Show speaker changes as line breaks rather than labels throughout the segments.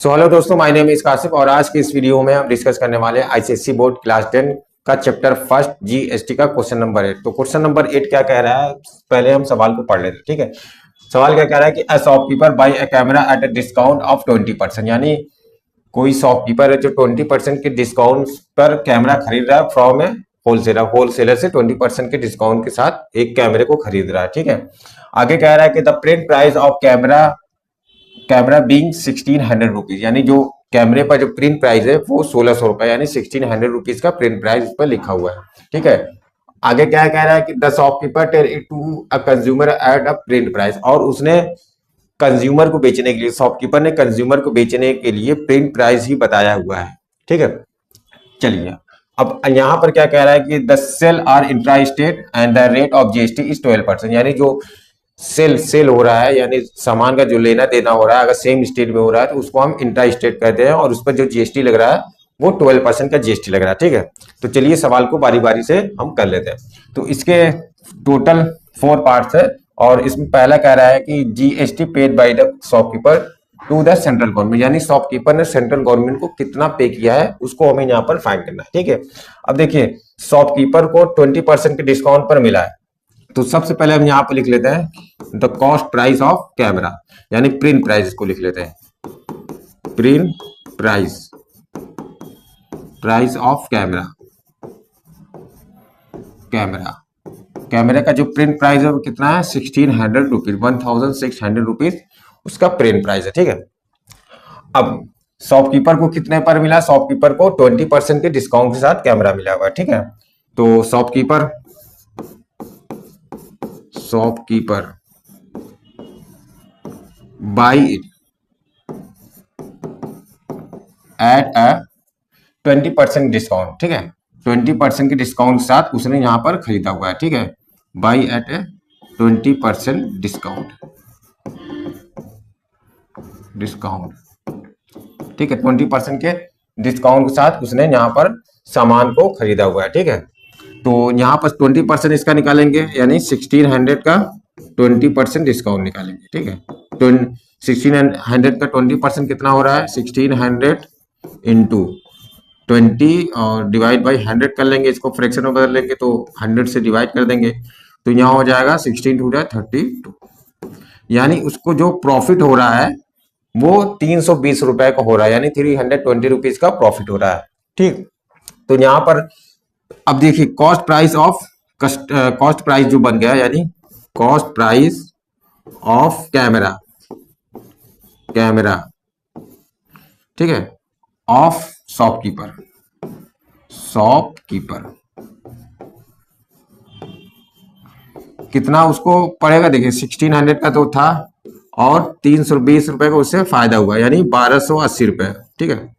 So hello दोस्तों, my name is Kashif और आज की इस वीडियो में हम डिस्कस करने वाले हैं आईसीएसई बोर्ड क्लास 10 का चैप्टर फर्स्ट जीएसटी का क्वेश्चन नंबर 8। तो क्वेश्चन नंबर 8 क्या कह रहा है, पहले हम सवाल को पढ़ लेते हैं। ठीक है, सवाल क्या कह रहा है कि a shopkeeper buy a camera at a discount of 20%, यानी कोई शॉपकीपर है जो 20% के डिस्काउंट पर कैमरा खरीद रहा है फ्रॉम ए होलसेलर से 20% के डिस्काउंट के साथ एक कैमरे को खरीद रहा है। ठीक है, आगे कह रहा है कि the print price of camera being 1600 rupees, यानी जो कैमरे पर जो प्रिंट प्राइस है वो 1600 रुपए यानी 1600 रुपीज का प्रिंट प्राइस पर लिखा हुआ है। ठीक है, आगे क्या कह रहा है कि the shopkeeper tell it to a consumer at a print price, और उसने कंज्यूमर को बेचने के लिए, शॉपकीपर ने कंज्यूमर को बेचने के लिए प्रिंट प्राइस ही बताया हुआ है। ठीक है, चलिए अब यहां पर क्या कह रहा है कि the sale are intra state and the rate of GST is 12%, यानी जो सेल हो रहा है यानी सामान का जो लेना देना हो रहा है अगर सेम स्टेट में हो रहा है तो उसको हम इंट्रा स्टेट कहते हैं और उस पर जो जीएसटी लग रहा है वो 12% का जीएसटी लग रहा है। ठीक है, तो चलिए सवाल को बारी बारी से हम कर लेते हैं। तो इसके टोटल 4 पार्ट्स है और इसमें पहला कह रहा है कि GST paid by the shopkeeper to the central government, यानी शॉपकीपर ने सेंट्रल गवर्नमेंट को कितना पे किया है उसको हमें यहाँ पर फाइंड करना है। ठीक है, अब देखिए शॉपकीपर को 20% के डिस्काउंट पर मिला है, तो सबसे पहले हम यहाँ पर लिख लेते हैं the cost price of camera, यानी प्रिंट प्राइस को लिख लेते हैं। प्रिंट प्राइस ऑफ कैमरा का जो प्रिंट प्राइस है वो कितना है 1600 रुपीज, 1600 रुपीज उसका प्रिंट प्राइस है। ठीक है, अब शॉपकीपर को कितने पर मिला, शॉपकीपर को 20% के डिस्काउंट के साथ कैमरा मिला हुआ है। ठीक है, तो shopkeeper buy it at a 20% discount. ठीक है, 20% के डिस्काउंट के साथ उसने यहां पर खरीदा हुआ है। ठीक है, बाय एट ए 20% डिस्काउंट। ठीक है, 20% के डिस्काउंट के साथ उसने यहां पर सामान को खरीदा हुआ है। ठीक है, तो यहां पर 20% इसका निकालेंगे यानी 1600 का 20% डिस्काउंट निकालेंगे। ठीक है, 1600 का 20% कितना हो रहा है 1600 इंटू 20 और डिवाइड बाई 100 कर लेंगे, इसको फ्रैक्शन में बदल लेंगे तो 100 से डिवाइड कर देंगे तो यहाँ हो जाएगा 16 टू 32, यानी उसको जो प्रॉफिट हो रहा है वो 320 रुपए का हो रहा है, यानी 320 रुपीज का प्रॉफिट हो रहा है। ठीक, तो यहाँ पर अब देखिए कॉस्ट प्राइस जो बन गया, यानी कॉस्ट प्राइस ऑफ कैमरा, ठीक है, ऑफ शॉपकीपर कितना उसको पड़ेगा, देखिए 1600 का तो था और 320 रुपए का उससे फायदा हुआ यानी 1280 रुपए। ठीक है,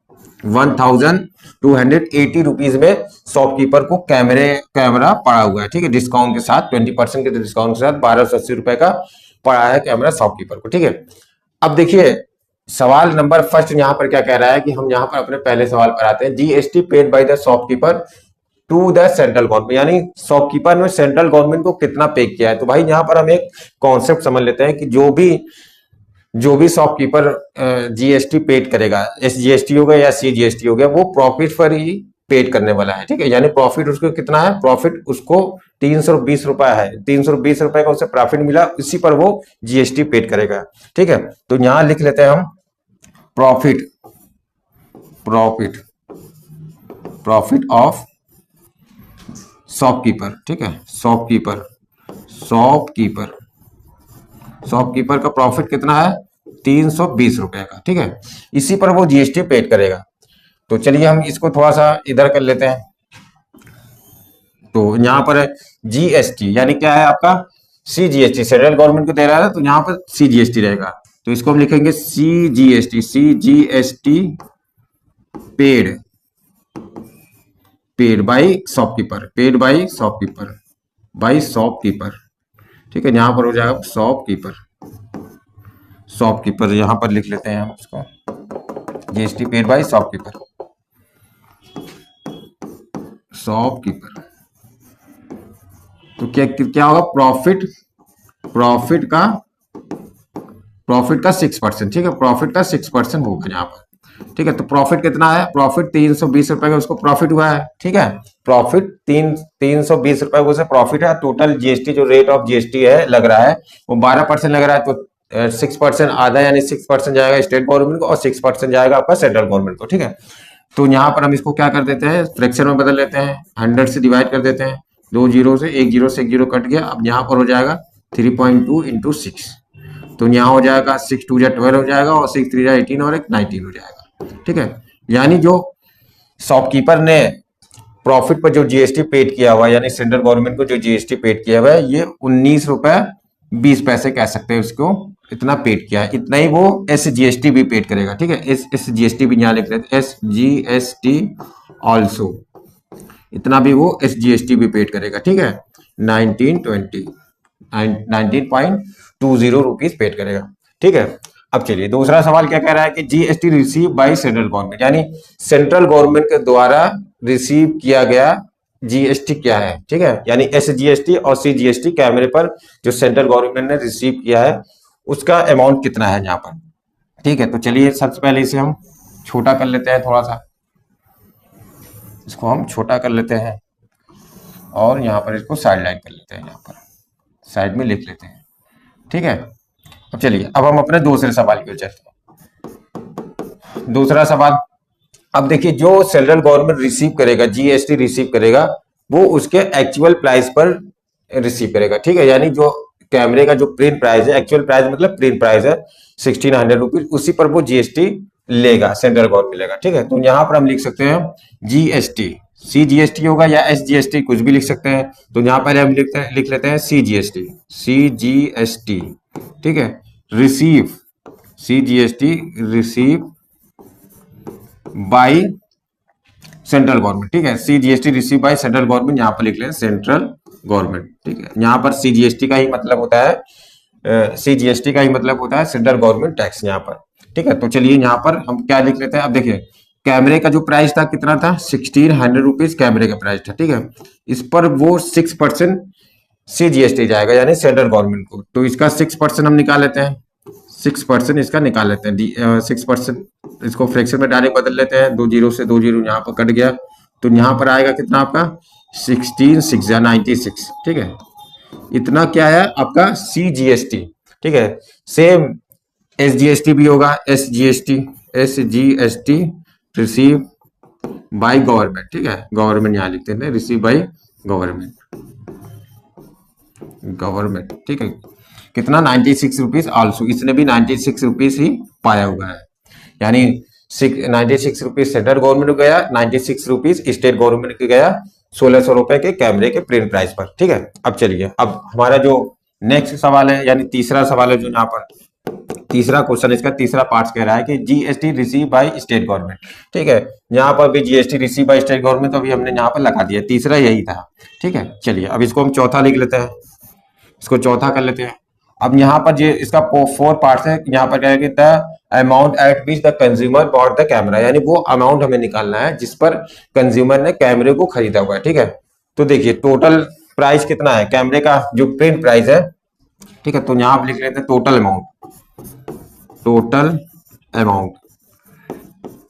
1280 रुपीज में शॉपकीपर को कैमरा पड़ा हुआ है। ठीक है, डिस्काउंट के साथ 20% के डिस्काउंट के साथ 1280 रुपए का पड़ा है कैमरा शॉपकीपर को। ठीक है, अब देखिए सवाल नंबर फर्स्ट यहाँ पर क्या कह रहा है कि हम यहाँ पर अपने पहले सवाल पर आते हैं। GST paid by the shopkeeper to the central government, यानी शॉपकीपर ने सेंट्रल गवर्नमेंट को कितना पे किया है। तो भाई यहाँ पर हम एक कॉन्सेप्ट समझ लेते हैं कि जो भी शॉपकीपर जीएसटी पेड करेगा, एसजीएसटी हो गया या सीजीएसटी हो गया, वो प्रॉफिट पर ही पेड करने वाला है। ठीक है, यानी प्रॉफिट उसको कितना है, प्रॉफिट उसको 320 रुपए है, 320 रुपए का उसे प्रॉफिट मिला, इसी पर वो जीएसटी पेड करेगा। ठीक है, तो यहां लिख लेते हैं हम प्रॉफिट ऑफ शॉपकीपर। ठीक है, शॉपकीपर का प्रॉफिट कितना है 320 रुपए का। ठीक है, इसी पर वो जीएसटी पेड करेगा। तो चलिए हम इसको थोड़ा सा इधर कर लेते हैं। तो यहां पर जीएसटी यानी क्या है आपका सीजीएसटी, सेंट्रल गवर्नमेंट को दे रहा है तो यहां पर सीजीएसटी रहेगा, तो इसको हम लिखेंगे सीजीएसटी पेड बाय शॉपकीपर, ठीक है, यहां पर हो जाएगा शॉपकीपर यहां पर लिख लेते हैं हम इसको जीएसटी पेड बाय शॉपकीपर। तो क्या होगा प्रॉफिट का 6%। ठीक है, प्रॉफिट का 6% होगा यहाँ पर। ठीक है, तो प्रॉफिट कितना है, प्रॉफिट 320 रुपए का उसको प्रॉफिट हुआ है। ठीक है, प्रॉफिट 320 रुपए को से प्रॉफिट है। टोटल जीएसटी जो रेट ऑफ जीएसटी है लग रहा है वो 12% लग रहा है, तो 6% आधा यानी 6% जाएगा स्टेट गवर्नमेंट को और 6% जाएगा आपका सेंट्रल गवर्नमेंट को। ठीक है, तो यहाँ पर हम इसको क्या कर देते हैं, फ्रैक्शन में बदल लेते हैं, 100 से डिवाइड कर देते हैं, 2 जीरो से, एक जीरो कट गया। अब यहाँ पर हो जाएगा 3.2 इंटू 6, तो यहाँ हो जाएगा 6 2 12 हो जाएगा और 6 3 18 और एक 19 हो जाएगा। ठीक है, यानी जो शॉपकीपर ने प्रॉफिट पर जो जीएसटी पेड किया हुआ है, यानी सेंट्रल गवर्नमेंट को जो जीएसटी पेड किया हुआ है, ये 19 रुपए 20 पैसे कह सकते हैं उसको, इतना पेड किया है। इतना ही वो एसजीएसटी भी पेड करेगा। ठीक है, एसजीएसटी भी यहाँ लिख लेते हैं, एसजीएसटी ऑल्सो, इतना भी वो एसजीएसटी भी पेड करेगा। ठीक है, 19.20 रुपीज पेड करेगा। ठीक है, अब चलिए दूसरा सवाल क्या कह रहा है कि GST receive by central government, यानी सेंट्रल गवर्नमेंट के द्वारा रिसीव किया गया जीएसटी क्या है। ठीक है, यानी एसजीएसटी और सीजीएसटी कैमरे पर जो सेंट्रल गवर्नमेंट ने रिसीव किया है उसका अमाउंट कितना है यहाँ पर। ठीक है, तो चलिए सबसे पहले इसे हम छोटा कर लेते हैं, थोड़ा सा इसको हम छोटा कर लेते हैं और यहाँ पर इसको साइड लाइन कर लेते हैं, यहाँ पर साइड में लिख लेते हैं। ठीक है, अब चलिए अब हम अपने दूसरे सवाल की ओर चलते हैं। दूसरा सवाल, अब देखिए जो सेंट्रल गवर्नमेंट रिसीव करेगा, जीएसटी रिसीव करेगा, वो उसके एक्चुअल प्राइस पर रिसीव करेगा। ठीक है, यानी जो कैमरे का जो प्रिंट प्राइस है, एक्चुअल प्राइस मतलब प्रिंट प्राइस है 1600 रुपीज, उसी पर वो जीएसटी लेगा, सेंट्रल गवर्नमेंट लेगा। ठीक है, तो यहाँ पर हम लिख सकते हैं जीएसटी, सीजीएसटी होगा या एसजीएसटी, कुछ भी लिख सकते हैं। तो यहाँ पर हम लिख लेते हैं सीजीएसटी, सीजीएसटी। ठीक है, receive, CGST receive by central government. ठीक है, CGST receive by central government, यहाँ पर लिख लें सेंट्रल गवर्नमेंट। ठीक है, यहाँ पर सीजीएसटी का ही मतलब होता है, सीजीएसटी का ही मतलब होता है सेंट्रल गवर्नमेंट टैक्स यहाँ पर। ठीक है, तो चलिए यहाँ पर हम क्या लिख लेते हैं। अब देखिए कैमरे का जो प्राइस था कितना था, 1600 रुपीज कैमरे का प्राइस था। ठीक है, इस पर वो 6% सीजीएसटी जाएगा, यानी सेंट्रल गवर्नमेंट को, तो इसका 6% हम निकाल लेते हैं, 6% इसका निकाल लेते हैं। 6% इसको फ्रैक्शन में डायरेक्ट बदल लेते हैं, 2 जीरो से 2 जीरो यहाँ पर कट गया, तो यहाँ पर आएगा कितना आपका 16 6 या 96। ठीक है, इतना क्या है आपका सीजीएसटी। ठीक है, सेम एसजीएसटी भी होगा, SGST, SGST receive by government. ठीक है, गवर्नमेंट यहाँ लिखते हैं, रिसीव बाय गवर्नमेंट, गवर्नमेंट। ठीक है, कितना 96 रुपीज ऑल्सो, इसने भी 96 रुपीज ही पाया हुआ है, यानी 96 रुपीज सेंट्रल गवर्नमेंट को गया, 96 रुपीज स्टेट गवर्नमेंट को गया 1600 रुपए के कैमरे के प्रिंट प्राइस पर। ठीक है, अब चलिए अब हमारा जो नेक्स्ट सवाल है, यानी तीसरा सवाल है, जो यहाँ पर तीसरा क्वेश्चन, इसका तीसरा पार्ट कह रहा है कि GST receive by state government. ठीक है, यहाँ पर भी GST receive by state government, तो अभी हमने यहाँ पर लगा दिया, तीसरा यही था। ठीक है, चलिए अब इसको हम चौथा लिख लेते हैं, इसको चौथा कर लेते हैं। अब यहाँ पर ये इसका 4 पार्ट है, यहाँ पर क्या है कि the amount at which the consumer bought the camera, यानी वो अमाउंट हमें निकालना है जिस पर कंज्यूमर ने कैमरे को खरीदा हुआ है। ठीक है, तो देखिए टोटल प्राइस कितना है कैमरे का, जो प्रिंट प्राइस है। ठीक है, तो यहाँ आप लिख लेते हैं total amount, total amount,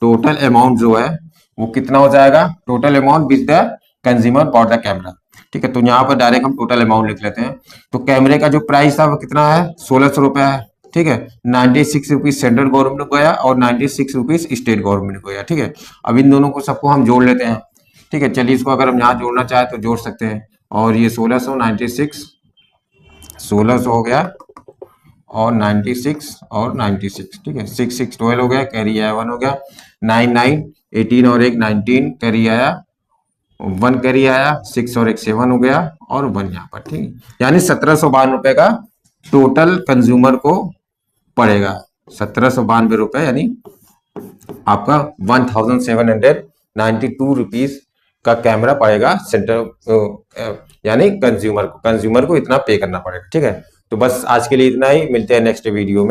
total amount जो है वो कितना हो जाएगा, total amount which the consumer bought the camera. ठीक है, तो यहाँ पर डायरेक्ट हम टोटल अमाउंट लिख लेते हैं। तो कैमरे का जो प्राइस था वो कितना है, 1600 रुपया है। ठीक है, 96 रुपीज सेंट्रल गवर्नमेंट को गया और 96 रुपीज स्टेट गवर्नमेंट को गया। ठीक है, अब इन दोनों को सबको हम जोड़ लेते हैं। ठीक है, चलिए इसको अगर हम यहाँ जोड़ना चाहे तो जोड़ सकते हैं, और ये 1600 हो गया और 96 और 96। ठीक है, 6 6 12 हो गया, कैरी आया 1 हो गया, 9 9 18 और एक 19 कैरी आया, 1 कैरी आया, 6 और एक 7 हो गया और 1 यहाँ पर। ठीक, यानी 1752 रुपए का टोटल कंज्यूमर को पड़ेगा, 1792 रुपए, यानी आपका 1792 रुपीज का कैमरा पड़ेगा सेंटर, यानी कंज्यूमर को इतना पे करना पड़ेगा। ठीक है, तो बस आज के लिए इतना ही, मिलते हैं नेक्स्ट वीडियो में।